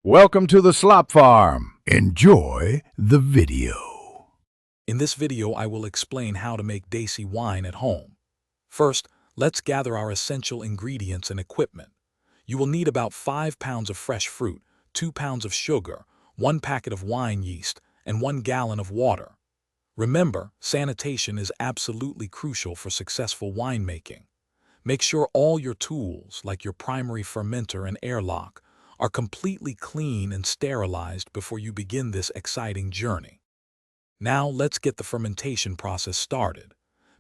Welcome to the Slop Farm. Enjoy the video. In this video, I will explain how to make Desi wine at home. First, let's gather our essential ingredients and equipment. You will need about 5 pounds of fresh fruit, 2 pounds of sugar, 1 packet of wine yeast, and 1 gallon of water. Remember, sanitation is absolutely crucial for successful winemaking. Make sure all your tools, like your primary fermenter and airlock, are completely clean and sterilized before you begin this exciting journey. Now let's get the fermentation process started.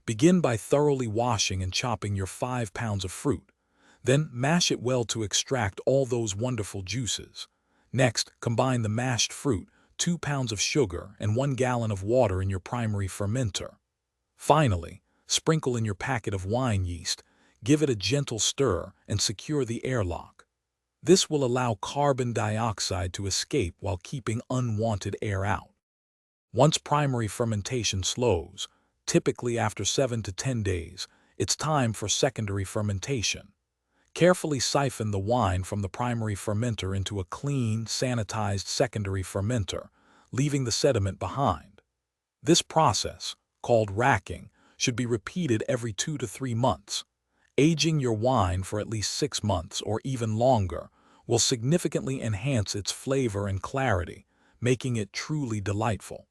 Begin by thoroughly washing and chopping your 5 pounds of fruit. Then mash it well to extract all those wonderful juices. Next, combine the mashed fruit, 2 pounds of sugar, and 1 gallon of water in your primary fermenter. Finally, sprinkle in your packet of wine yeast, give it a gentle stir, and secure the airlock. This will allow carbon dioxide to escape while keeping unwanted air out. Once primary fermentation slows, typically after 7 to 10 days, it's time for secondary fermentation. Carefully siphon the wine from the primary fermenter into a clean, sanitized secondary fermenter, leaving the sediment behind. This process, called racking, should be repeated every 2 to 3 months. Aging your wine for at least 6 months or even longer will significantly enhance its flavor and clarity, making it truly delightful.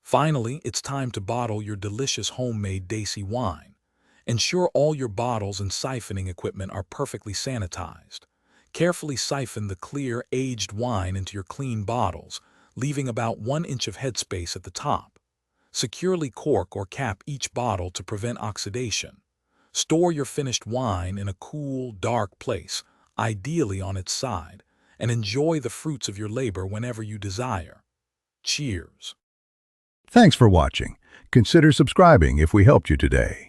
Finally, it's time to bottle your delicious homemade Desi wine. Ensure all your bottles and siphoning equipment are perfectly sanitized. Carefully siphon the clear, aged wine into your clean bottles, leaving about 1 inch of headspace at the top. Securely cork or cap each bottle to prevent oxidation. Store your finished wine in a cool, dark place, ideally on its side, and enjoy the fruits of your labor whenever you desire. Cheers. Thanks for watching. Consider subscribing if we helped you today.